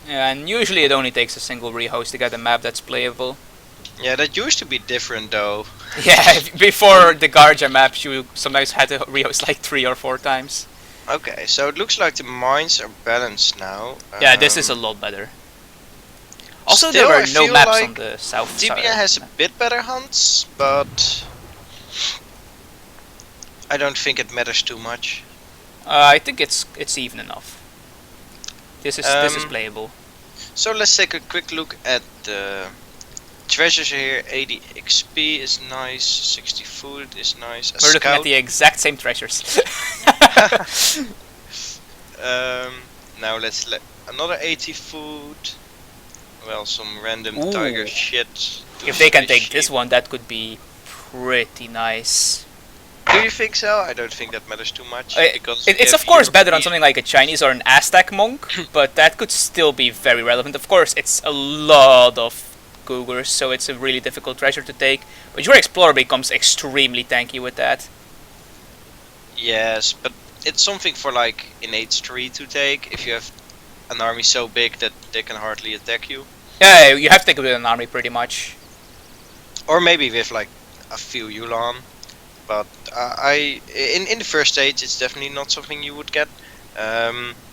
And usually it only takes a single rehost to get a map that's playable. Yeah, that used to be different though. Yeah, before the Garja maps, you sometimes had to rehost like 3 or 4 times. Okay, so it looks like the mines are balanced now. Yeah, this is a lot better. Also, Still, there I were no feel maps like on the south Tibia side. has a bit better hunts, but I don't think it matters too much. I think it's even enough. This is Um, playable. So let's take a quick look at the treasures here. 80 XP is nice, 60 food is nice. We're looking at the exact same treasures. Now let's let another 80 food. Well, some random Ooh. tiger shit. If they can take this one, that could be pretty nice. Do you think so? I don't think that matters too much. Because It's of course better on something like a Chinese or an Aztec monk, but that could still be very relevant. Of course, it's a lot of cougars, so it's a really difficult treasure to take. But your explorer becomes extremely tanky with that. Yes, but it's something for like in age 3 to take if you have an army so big that they can hardly attack you. Yeah, you have to take it with an army pretty much. Or maybe with like a few Yulan. But in the first stage it's definitely not something you would get.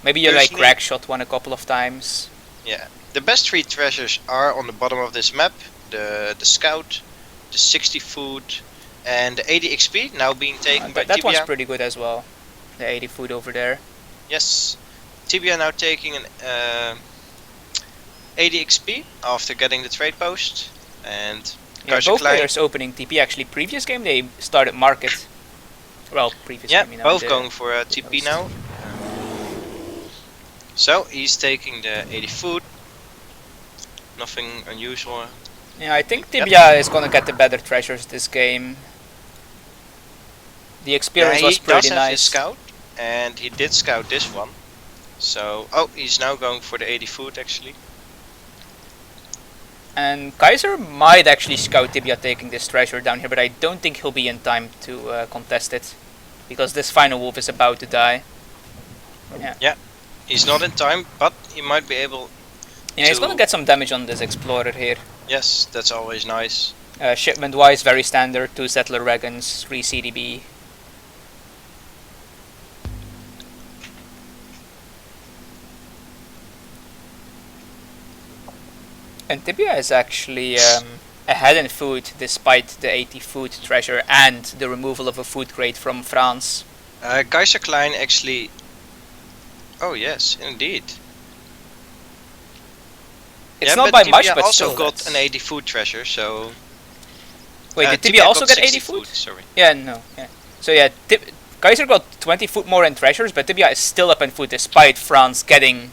Maybe you like personally- crack shot one a couple of times. Yeah, the best 3 treasures are on the bottom of this map. The scout, the 60 food, and the 80 XP now being taken by That one's Tibia. pretty good as well. The 80 food over there. Yes, Tibia now taking an 80 XP after getting the trade post, and Yeah, both Kaiserklein. players opening TP. Actually, previous game they started market. Well, previous Yeah, game, both the going for a TP post. now. So he's taking the 80 food. Nothing unusual. Yeah, I think Tibia is gonna get the better treasures this game. The experience Yeah, was he pretty does have his nice. scout, and he did scout this one. So, oh, he's now going for the 80 food actually. And Kaiser might actually scout Tibia taking this treasure down here, but I don't think he'll be in time to contest it. Because this final wolf is about to die. Yeah, He's not in time, but he might be able. yeah, he's to- gonna get some damage on this explorer here. Yes, that's always nice. Shipment wise, very standard, 2 settler wagons, 3 CDB. And Tibia is actually ahead in food despite the 80 food treasure and the removal of a food crate from France. Kaiserklein actually. Oh yes, indeed. It's Yeah, not but by much, Tibia but also still. got that's- an 80 food treasure, so. Wait, did Tibia Tibia also got get 60 80 food? Sorry. Yeah, no. Yeah. So yeah, Kaiser got 20 food more in treasures, but Tibia is still up in food despite France getting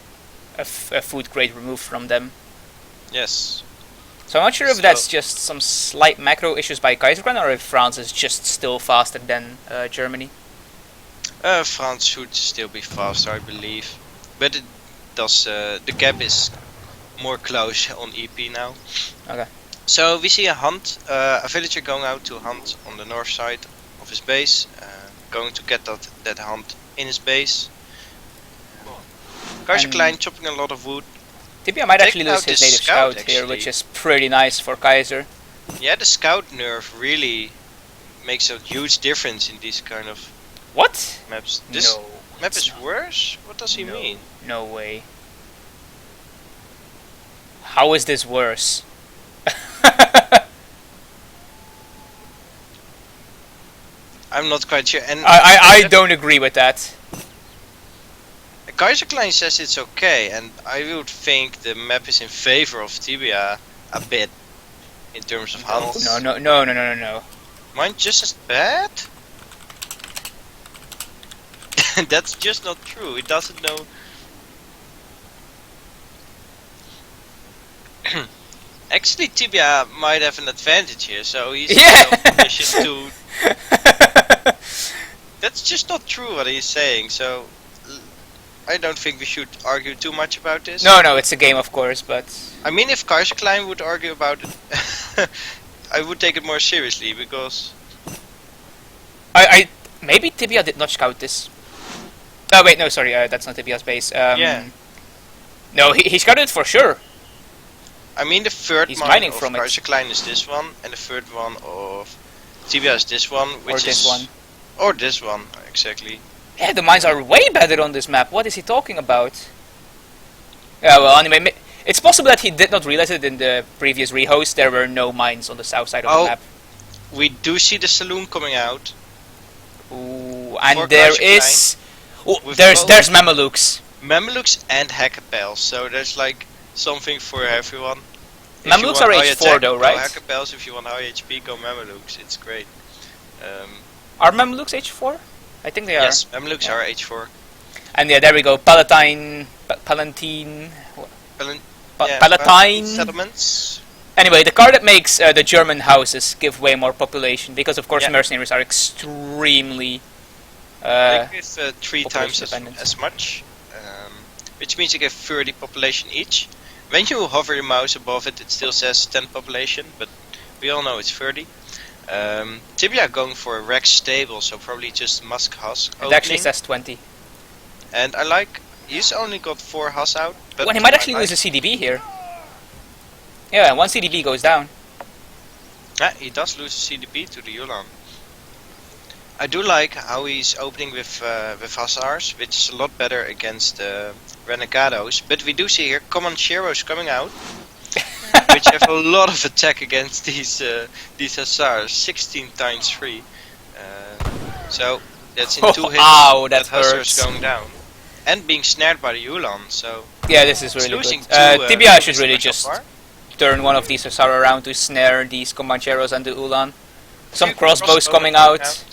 a food crate removed from them. Yes. So I'm not sure if So- that's just some slight macro issues by Kaiserklein or if France is just still faster than Germany. France should still be faster, I believe, but it does. The gap is more close on EP now. Okay. So we see a hunt, a villager going out to hunt on the north side of his base, going to get that hunt in his base. Kaiserklein chopping a lot of wood. Tibia might actually Taking lose out his this native scout, scout here, which actually. is pretty nice for Kaiser. Yeah, the scout nerf really makes a huge difference in these kind of What? maps. This No. map it's is not. worse? What does he No. mean? No way. How is this worse? I'm not quite sure. And I don't agree with that. Kaiserklein says it's okay, and I would think the map is in favor of Tibia a bit in terms of hunts. No. Mine just as bad? That's just not true. It doesn't know. Actually, Tibia might have an advantage here, so he's Yeah. in a position to. That's just not true what he's saying. So I don't think we should argue too much about this. No, it's a game, of course, but I mean, if Kaiserklein would argue about it, I would take it more seriously because. I maybe Tibia did not scout this. Oh wait, no, sorry, that's not Tibia's base. Yeah. No, he's got it for sure. I mean, the third He's mine mining of from it. Kaiserklein is this one, and the third one of Tibia is this one, which Or this is one. or this one exactly. Yeah, the mines are way better on this map. What is he talking about? Yeah, well, anyway, it's possible that he did not realize it in the previous rehost. There were no mines on the south side of the map. We do see the saloon coming out. Ooh, and For there Kaiserklein, is... Oh, with there's both Mamelukes. Mamelukes and Hackapels, so there's like something for everyone. If you Mamelukes want are high H4 attack, though, go right? Hackapels. If you want high HP, go Mamelukes. It's great. Are Mamelukes H4? I think they are. Yes, Mamelukes Yeah. are H4. And yeah, there we go. Palatine... Palatine... Palatine... Settlements. Anyway, the card that makes the German houses give way more population, because of course Yeah. mercenaries are extremely... They give 3 population times dependent. as much, which means you get 30 population each. When you hover your mouse above it, it still says 10 population, but we all know it's 30. Tibia going for a Rex stable, so probably just Musk Husk It actually says 20. And I like, he's only got 4 Hus out. But Well, he might actually I lose a CDB here. Yeah, one CDB goes down. Yeah, he does lose a CDP to the Ulan. I do like how he's opening with Hussars, which is a lot better against Renegados. But we do see here Comancheros coming out, which have a lot of attack against these Hussars, 16 times 3. So that's in 2 hits. Ow, that Hussars hurts. going down. And being snared by the Ulan, so... Yeah, this is It's really losing good. two, Tibia two should really so just far. turn one of these Hussar around to snare these Comancheros and the Ulan. Some Few crossbows crossbowmen coming out.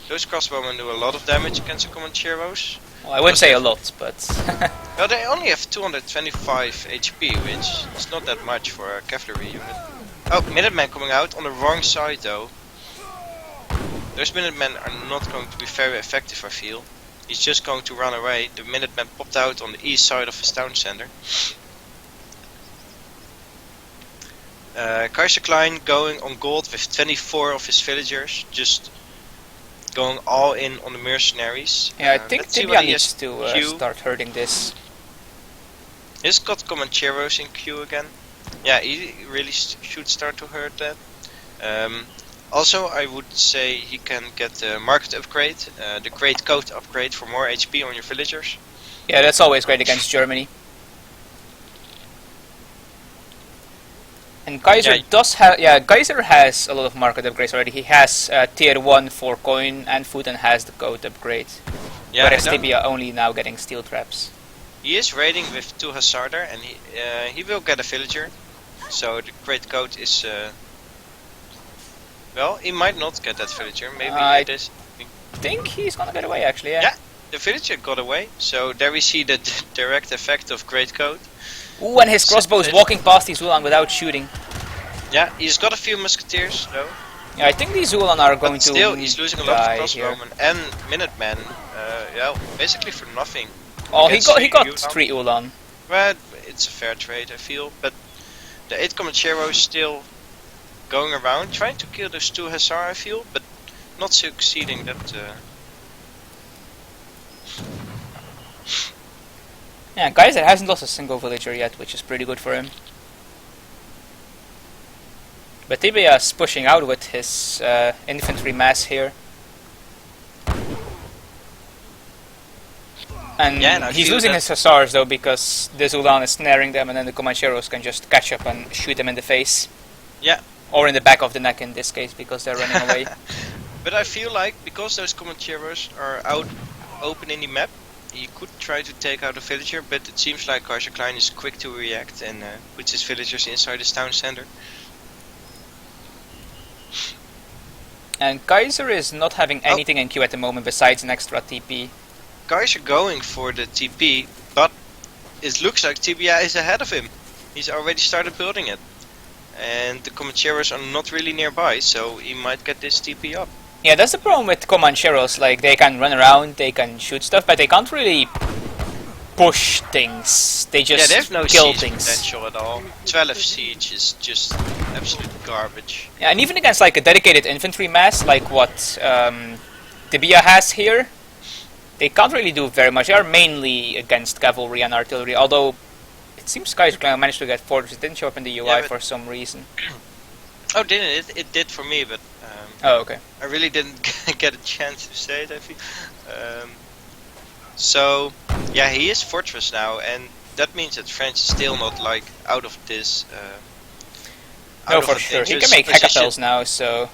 Those crossbowmen do a lot of damage against the Comancheros. Well, I wouldn't say a lot, but... Well, they only have 225 HP, which is not that much for a cavalry unit. Oh, Minutemen coming out on the wrong side though. Those Minutemen are not going to be very effective, I feel. He's just going to run away. The Minutemen popped out on the east side of his town center. Kaiserklein going on gold with 24 of his villagers, just going all in on the mercenaries. yeah, I think Let's see Tibia what he needs has to queue. start hurting this. He's got Comancheros in queue again. Yeah, he really should start to hurt that. Also, I would say he can get the market upgrade, the great coat upgrade for more HP on your villagers. Yeah, that's always great against Germany. And Kaiser Yeah. does have... Yeah, Kaiser has a lot of market upgrades already. He has tier 1 for coin and food and has the coat upgrade. Yeah, Whereas I know. Tibia only now getting steel traps. He is raiding with 2 Hassarder and he will get a villager. So the great coat is... well, he might not get that villager. Maybe it is. I think he's gonna get away actually, yeah. Yeah. The villager got away. So there we see the direct effect of great coat. Ooh, and his crossbow's walking past these Ulan without shooting. Yeah, he's got a few musketeers though. Yeah, I think these Ulan are going But still, to he's losing a lot of die here. crossbowmen and Minutemen. Yeah, basically for nothing. Oh, he against got the Ulan. 3 Ulan. Well, it's a fair trade, I feel. But the 8 Comancheros still going around, trying to kill those 2 Hussar, I feel, but not succeeding that. Yeah, Kaiser hasn't lost a single villager yet, which is pretty good for him. But Tibia is pushing out with his infantry mass here. And Yeah, and I he's feel losing that- his Hussars though, because the Zulan is snaring them and then the Comancheros can just catch up and shoot them in the face. Yeah. Or in the back of the neck in this case, because they're running away. But I feel like because those Comancheros are out open in the map, he could try to take out a villager, but it seems like Kaiserklein is quick to react and puts his villagers inside his town center. And Kaiser is not having anything in queue at the moment besides an extra TP. Guys are going for the TP, but it looks like Tibia is ahead of him. He's already started building it. And the Comancheros are not really nearby, so he might get this TP up. Yeah, that's the problem with Comancheros, like they can run around, they can shoot stuff, but they can't really push things. They just Yeah, there's no kill siege things. potential at all. 12 siege is just absolute garbage. Yeah, and even against like a dedicated infantry mass, like what Tibia has here, they can't really do very much. They are mainly against cavalry and artillery, although it seems Kaiserklein managed to get Fortress. It didn't show up in the UI Yeah, but- for some reason. Oh, didn't it? It did for me, but Oh, okay. I really didn't get a chance to say it, I feel. So, yeah, he is Fortress now, and that means that French is still not like out of this. No, out of for a sure. He dangerous can make position. Hecapels now, so...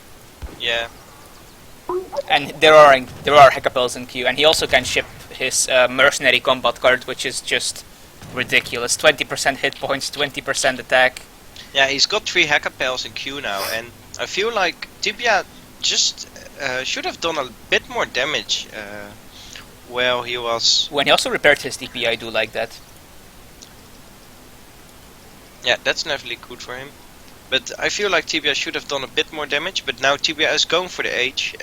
Yeah, And there are Hecapels in queue, and he also can ship his Mercenary Combat card, which is just ridiculous. 20% hit points, 20% attack. yeah, he's got 3 Hackapels in queue now, and I feel like Tibia just should have done a bit more damage while he was. When he also repaired his DP, I do like that. Yeah, that's definitely good for him. But I feel like Tibia should have done a bit more damage, but now Tibia is going for the age.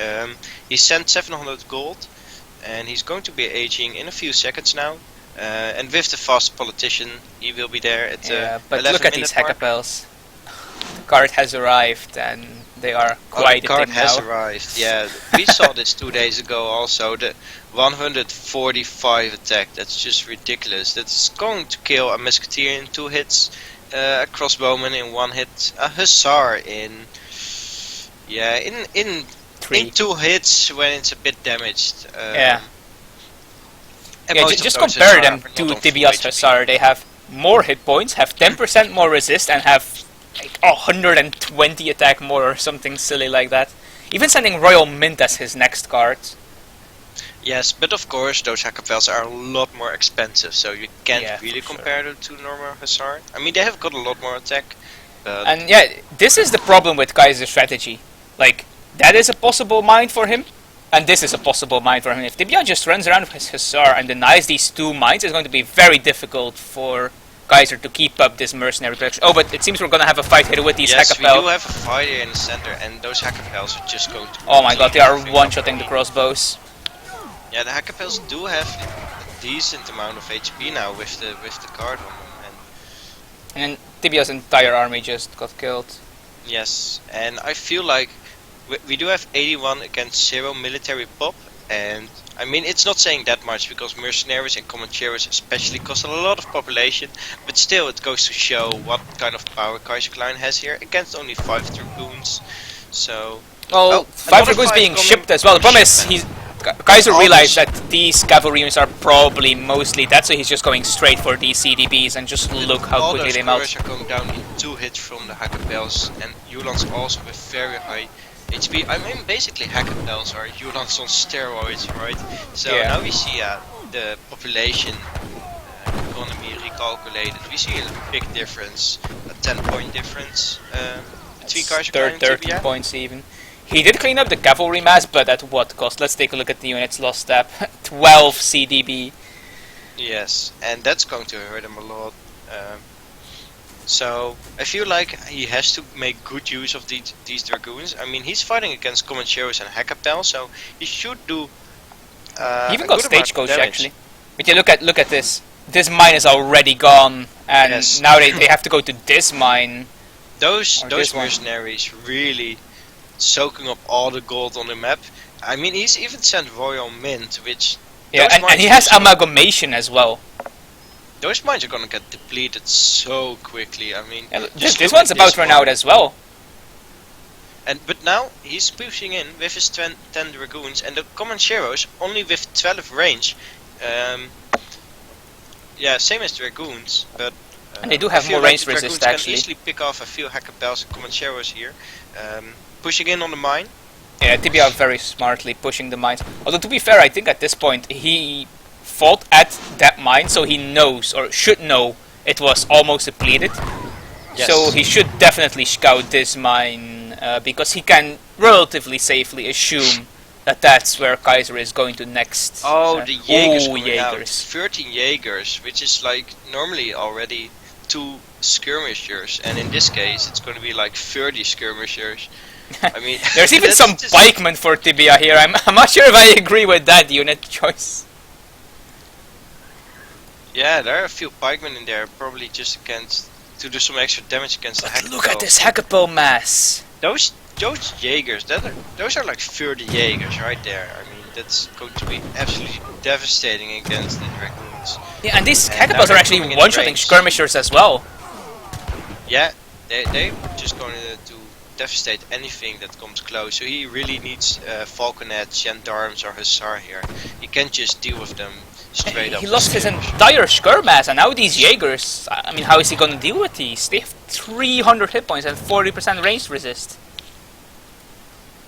He sent 700 gold, and he's going to be aging in a few seconds now. And with the fast politician, he will be there at Yeah, but 11 look at these minute mark. Hecapels. The card has arrived, and they are Oh, quite the a card thing has now. arrived. Yeah, we saw this 2 days ago also. The 145 attack. That's just ridiculous. That's going to kill a musketeer in 2 hits, a crossbowman in 1 hit, a hussar in in 2 hits when it's a bit damaged. Yeah. And Yeah, most of just those compare hussar them are to not on Tibia's full HP. Hussar. They have more hit points, have 10% more resist, and have like 120 attack more or something silly like that. Even sending Royal Mint as his next card. Yes, but of course those Hackapels are a lot more expensive, so you can't Yeah, really for sure. compare them to normal hussar. I mean, they have got a lot more attack, but And yeah, this is the problem with Kaiser's strategy. Like, that is a possible mine for him, and this is a possible mine for him. If Tibia just runs around with his Hussar and denies these 2 mines, it's going to be very difficult for Kaiser to keep up this mercenary protection. Oh, but it seems we're going to have a fight here with these yes, we do Hackapel. have a fighter in the center, and those Hackapels are just going to. Oh my god, they are completely one-shotting the up. crossbows. Yeah, the Hackapels do have a decent amount of HP now with the card on them, and And then Tibia's entire army just got killed. yes, and I feel like we do have 81 against 0 military pop, and I mean it's not saying that much because mercenaries and comancheros especially cost a lot of population, but still it goes to show what kind of power Kaiserklein has here against only 5 dragoons. So Well, Oh, 5 another dragoons 5 being coming shipped as well. The from problem is shipment. Kaiser All realized the that these cavalry units are probably mostly that, so he's just going straight for these CDBs and just look how all quickly those they melt. couriers are going down in 2 hits from the Hackapels, and Ulan's also with very high HP. I mean, basically Hackapels are Ulan's on steroids, right? So Yeah. now we see the population economy recalculated. We see a big difference, a 10-point difference between Kaiserklein and 30 Tibia. points even. He did clean up the cavalry mass, but at what cost? Let's take a look at the units lost step. 12 CDB. Yes, and that's going to hurt him a lot. So I feel like he has to make good use of these dragoons. I mean, he's fighting against comancheros and Hackapel, so he should do. He even a got good amount of stagecoach damage. actually. But yeah, look at this. This mine is already gone, and Yes. now they have to go to this mine. Those Or this one. mercenaries really soaking up all the gold on the map. I mean, he's even sent Royal Mint, which Yeah, those and mines he has are so- amalgamation as well. Those mines are gonna get depleted so quickly. I mean, Yeah, this just look one's at about this to run one. out as well. But now he's pushing in with his 10 dragoons, and the comancheros only with 12 range. Yeah, same as dragoons, but And they do I have feel more like range the resist, dragoons can actually. easily pick off a few Hackapels and comancheros here, pushing in on the mine. Yeah, Tibia very smartly pushing the mines. Although to be fair, I think at this point he fought at that mine, so he knows or should know it was almost depleted. Yes. So he should definitely scout this mine because he can relatively safely assume that that's where Kaiser is going to next. Oh, the Jaegers Ooh, coming out. Jaegers. 13 Jaegers, which is like normally already 2 skirmishers, and in this case it's going to be like 30 skirmishers. I mean, There's even that's some just- pikemen for Tibia here. I'm not sure if I agree with that unit choice. Yeah, there are a few pikemen in there, probably just against to do some extra damage against the But Hackapel. look at this Hackapel mass. Those Jaegers, those are like 30 Jaegers right there. I mean, that's going to be absolutely devastating against the dragoons. points. Yeah, and these And now Hackapels are they're actually coming in one-shotting range. skirmishers as well. Yeah, they just going to devastate anything that comes close. So he really needs falconet, gendarmes, or hussar here. He can't just deal with them straight up. He with lost his skirmish. entire skirmass, and now these Jaegers, I mean, how is he gonna deal with these? They have 300 hit points and 40% range resist.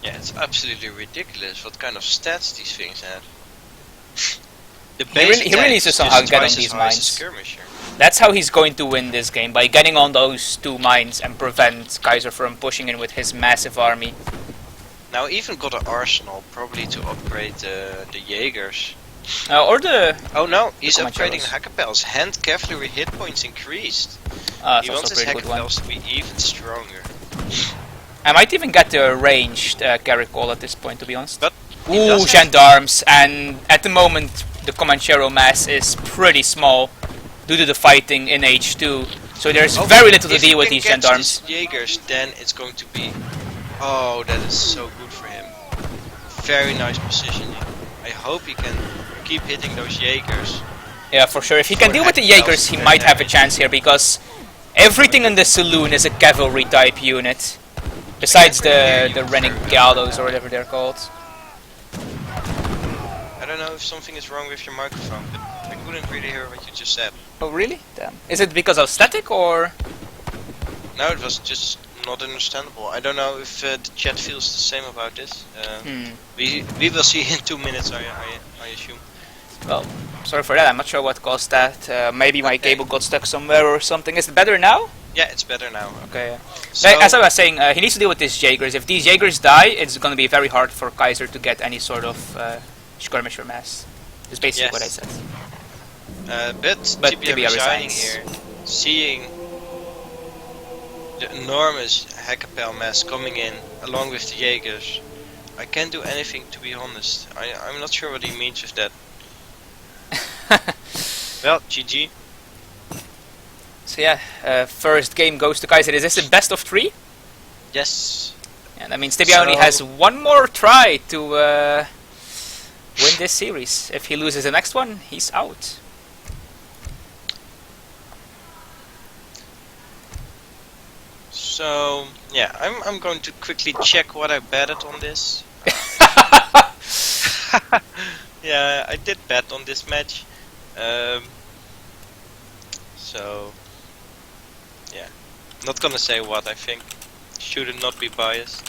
Yeah, it's absolutely ridiculous what kind of stats these things have. The He base really needs to attack is somehow just get on twice as these high as a mines. skirmisher. That's how he's going to win this game, by getting on those 2 mines and prevent Kaiser from pushing in with his massive army. Now even got an arsenal, probably to upgrade the Jaegers. Or the... Oh no, he's Comancheros. upgrading Hackapels. Hand cavalry hit points increased. That's He also wants a his pretty good one. Hackapels to be even stronger. I might even get the ranged Caracol at this point, to be honest. But he Ooh, does have- gendarmes, and at the moment the Comanchero mass is pretty small due to the fighting in H2, so there's Oh, very little to if he deal with can these catch gendarmes. these Jaegers, then it's going to be... Oh, that is so good for him. Very nice positioning. I hope he can keep hitting those Jaegers. Yeah, for sure. If he can For deal with the Hackapels, Jaegers, he very might have a damage. chance here, because everything in the saloon is a cavalry type unit. Besides the Renegados or whatever they're called. I don't know if something is wrong with your microphone, but I couldn't really hear what you just said. Oh really? Damn. Is it because of static or? No, it was just not understandable. I don't know if the chat feels the same about this. We will see in 2 minutes, I assume. Well, sorry for that. I'm not sure what caused that. Maybe my Okay. cable got stuck somewhere or something. Is it better now? Yeah, it's better now. Okay. So, As I was saying, he needs to deal with these Jaegers. If these Jaegers die, it's going to be very hard for Kaiser to get any sort of skirmisher mass. Is basically Yes. what I said. but Tibia Tibia resigning resigns. here, seeing the enormous Hackapel mass coming in along with the Jaegers. I can't do anything, to be honest. I'm not sure what he means with that. Well, GG. So yeah, first game goes to Kaiser. Is this the best of 3? Yes. And that means Tibia only has one more try to win this series. If he loses the next one, he's out. So yeah, I'm going to quickly check what I betted on this. Yeah, I did bet on this match. So yeah, not gonna say what I think. Should it not be biased?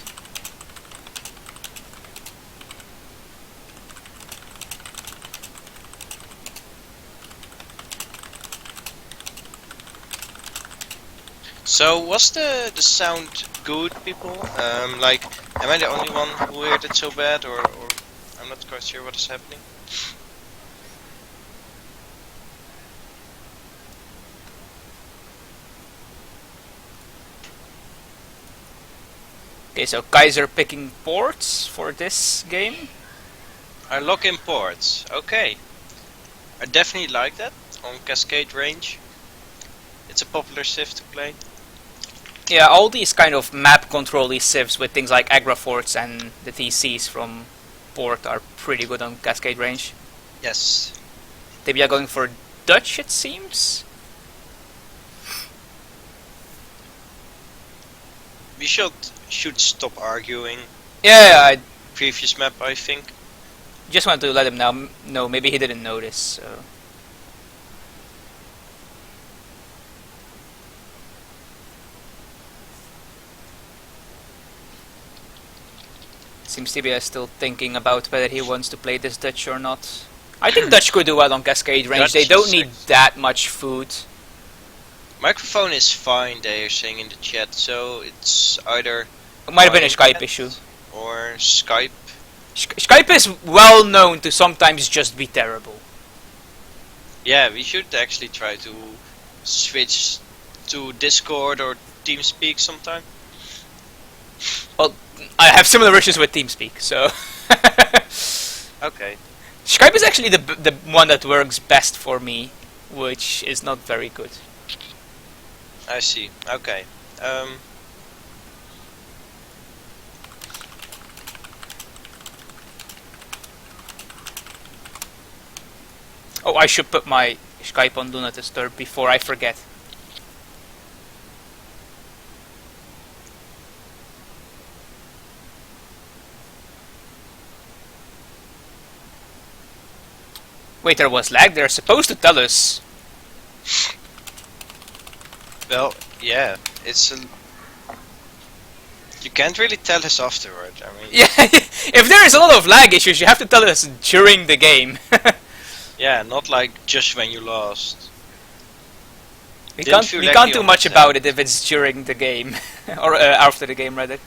So was the sound good, people? Like, am I the only one who heard it so bad, or I'm not quite sure what is happening? Okay, so Kaiser picking ports for this game. I lock in ports. Okay. I definitely like that on Cascade range. It's a popular civ to play. Yeah, all these kind of map control-y civs with things like Agra forts and the TCs from port are pretty good on Cascade range. Yes. Tibia going for Dutch, it seems. We should stop arguing. Yeah, I Previous map, I think. just wanted to let him know. Maybe he didn't notice. So. Seems Tibia is still thinking about whether he wants to play this Dutch or not. I think Dutch could do well on Cascade range. Dutch They don't is need sick. that much food. Microphone is fine, they are saying in the chat, so it's either It might have been a fine Skype issue. or Skype. Skype is well known to sometimes just be terrible. Yeah, we should actually try to switch to Discord or TeamSpeak sometime. Well, I have similar issues with TeamSpeak, so Okay. Skype is actually the one that works best for me, which is not very good. I see. Okay. Oh, I should put my Skype on Do Not Disturb before I forget. Wait, there was lag? They're supposed to tell us. Well, yeah, it's a... You can't really tell us afterward, I mean... Yeah, if there is a lot of lag issues, you have to tell us during the game. Yeah, not like just when you lost. We Didn't can't, feel we like can't the do much opposite. about it if it's during the game. Or after the game, rather.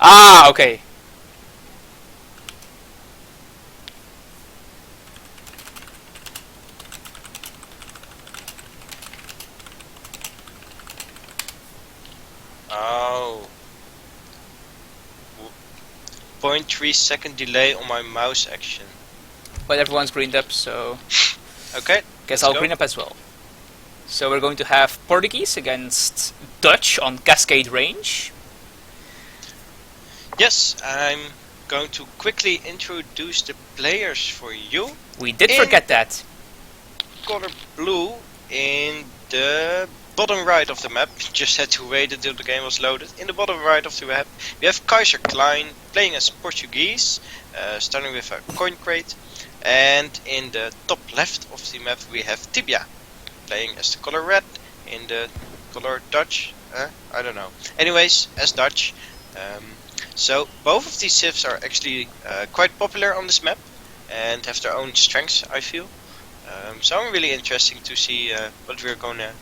Ah, okay. Oh. 0.3 second delay on my mouse action. But everyone's greened up, so Okay. guess Let's I'll go. green up as well. So we're going to have Portuguese against Dutch on Cascade Range. Yes, I'm going to quickly introduce the players for you. We did In- forget that. Color blue in the bottom right of the map. Just had to wait until the game was loaded. In the bottom right of the map, we have Kaiserklein playing as Portuguese, starting with a coin crate. And in the top left of the map, we have Tibia playing as the color red. In the color Dutch, I don't know. Anyways, as Dutch. So both of these civs are actually quite popular on this map and have their own strengths, I feel. So I'm really interested to see what we're gonna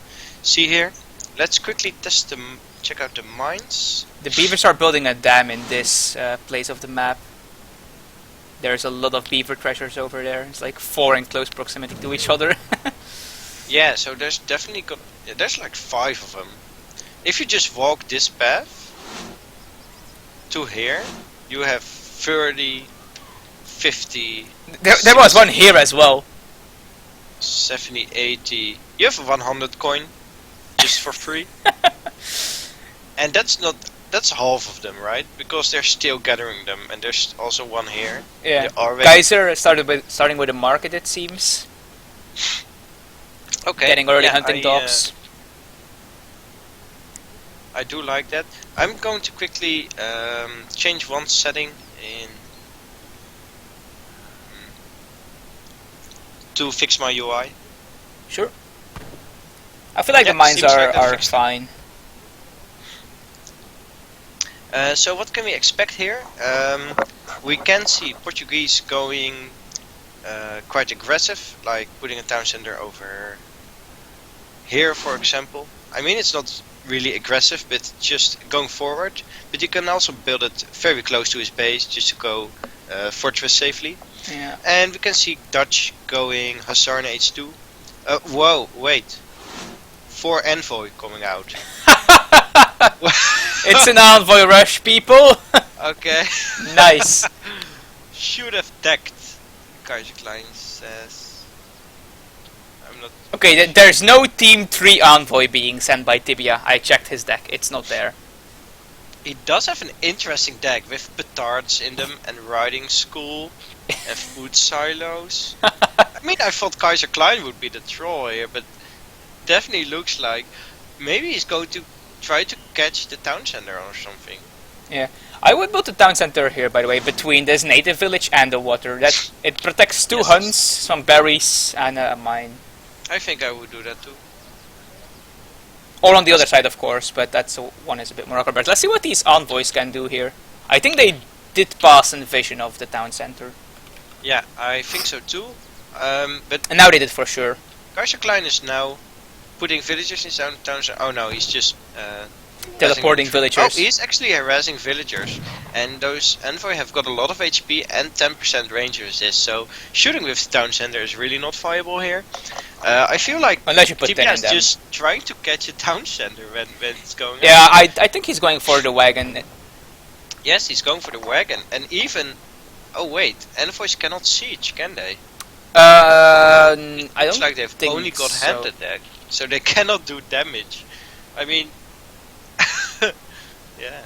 see here. Let's quickly test them, check out the mines. The beavers are building a dam in this place of the map. There's a lot of beaver treasures over there. It's like 4 in close proximity to each other. Yeah, so there's definitely there's like 5 of them. If you just walk this path to here, you have 30, 50, There was one here as well. 70, 80. You have a 100 coin just for free. And that's half of them, right? Because they're still gathering them, and there's also one here. Yeah. They already- Kaiser starting with a market, it seems. Okay. Getting early yeah, hunting dogs. I do like that. I'm going to quickly change one setting in to fix my UI. Sure. I feel like Yeah, the mines seems like that are fixed it. fine. So what can we expect here? We can see Portuguese going quite aggressive, like putting a town center over here, for example. I mean, it's not really aggressive, but just going forward. But you can also build it very close to his base, just to go fortress safely. Yeah. And we can see Dutch going Hussar in H2. Whoa, wait. 4 envoy coming out. It's an envoy rush, people. Okay. Nice. Should have decked, Kaiserklein says. I'm not... Okay, there's no Team 3 envoy being sent by Tibia. I checked his deck. It's not there. He does have an interesting deck with petards in them and riding school and food silos. I mean, I thought Kaiserklein would be the troll here, but definitely looks like maybe he's going to try to catch the town center or something. I would build a town center here, by the way, between this native village and the water. That it protects 2 Yes. hunts, some berries, and a mine. I think I would do that too. Or on the other side, of course, but that's one is a bit more awkward. But let's see what these envoys can do here. I think they did pass in vision of the town center, Yeah, I think so too. But and now they did for sure. Kaiserklein is now putting villagers in town center. Oh no, he's just Teleporting harassing- villagers. Oh, he's actually harassing villagers, and those envoy have got a lot of HP and 10% range resist. So shooting with the town center is really not viable here. I feel like Unless you put 10 Tibia in is them. just trying to catch a town center when it's going. Yeah, out. I think he's going for the wagon. Yes, he's going for the wagon, and even. Oh wait, envoys cannot siege, can they? I It's don't like they've think only got so. hand attack, so they cannot do damage. I mean, yeah.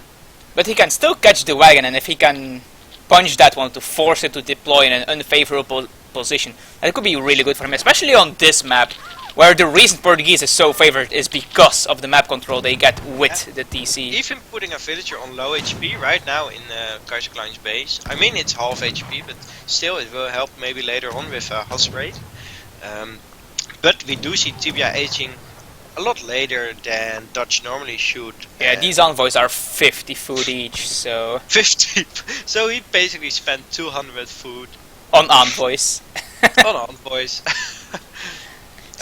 But he can still catch the wagon, and if he can punch that one to force it to deploy in an unfavorable position. And it could be really good for him, especially on this map, where the reason Portuguese is so favored is because of the map control they get with the TC. Even putting a villager on low HP right now in Kaiserklein's base. I mean, it's half HP, but still it will help maybe later on with Huss rate. But we do see Tibia aging a lot later than Dutch normally should. Yeah, these envoys are 50 food each, so... 50. So he basically spent 200 food on envoys. on envoys.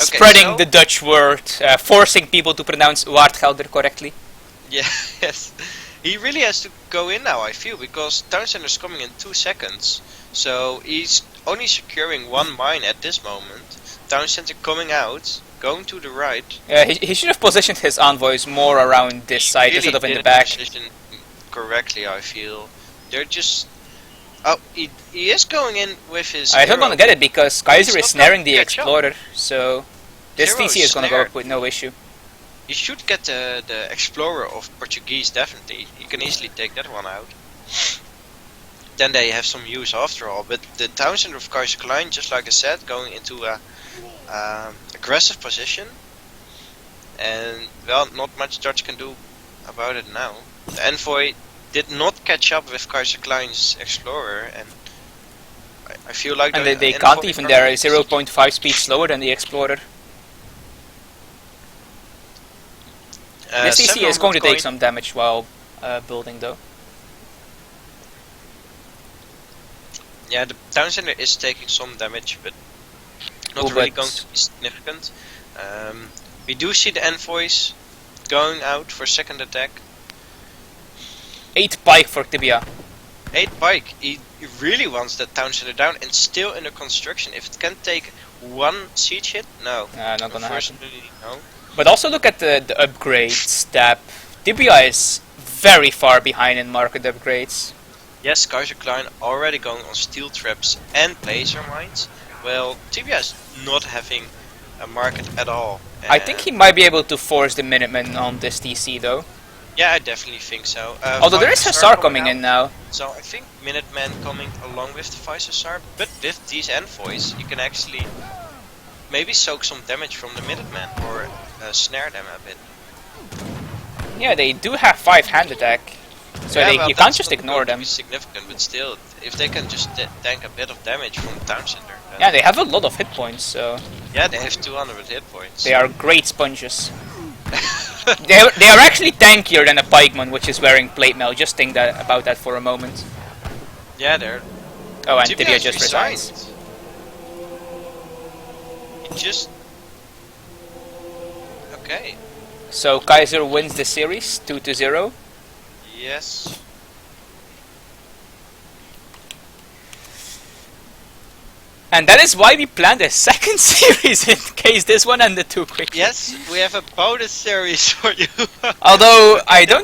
Okay, spreading so the Dutch word, forcing people to pronounce Waardgelder correctly. Yeah, yes. He really has to go in now, I feel, because Town Center is coming in 2 seconds. So he's only securing 1 mine at this moment. Town Center coming out, going to the right. He should have positioned his envoys more around this side instead of in the back. Position correctly, I feel. They're just... Oh, he is going in with his... I'm not gonna get it because Kaiser is It's not snaring the gonna catch up. Explorer, so this Zero TC is gonna go snared. up with no issue. You should get the Explorer of Portuguese, definitely. You can easily take that one out. Then they have some use after all. But the Town Center of Kaiserklein, just like I said, going into a aggressive position. And, well, not much Dutch can do about it now. The Envoy did not catch up with Kaiserklein's Explorer, and I feel like And the they Envoy can't even, they're probably- 0.5 speed slower than the Explorer. This TC 700 is going to take coin. some damage while building though. Yeah, the Town Center is taking some damage, but not Oh, really but- going to be significant. We do see the Envoys going out for second attack. 8 pike for Tibia. 8 pike, he really wants that Town Center down and still under construction. If it can take 1 siege hit, no. Not gonna happen. Unfortunately, no. But also look at the upgrades tab. Tibia is very far behind in market upgrades. Yes, Kaiserklein already going on steel traps and laser mines. Well, Tibia is not having a market at all. I think he might be able to force the Minutemen on this TC though. Yeah, I definitely think so. Although there is Hussar Hussar coming out. in now. So I think Minutemen coming along with the Vice Hussar, but with these envoys you can actually maybe soak some damage from the Minutemen or snare them a bit. Yeah, they do have 5 hand attack. So Yeah, you well, can't that's just not ignore going to them. be significant, but still, if they can just tank a bit of damage from the Town Center. then- Yeah, they have a lot of hit points, so yeah, they have 200 hit points. they are great sponges. they are actually tankier than a pikeman which is wearing plate mail. Just think about that for a moment. Yeah, they're... Oh, and Tibia Tibia has just resigns. resigned. He just... Okay. So Kaiser wins the series 2-0. Yes. And that is why we planned a second series in case this one ended too quickly. Yes, we have a bonus series for you. Although I don't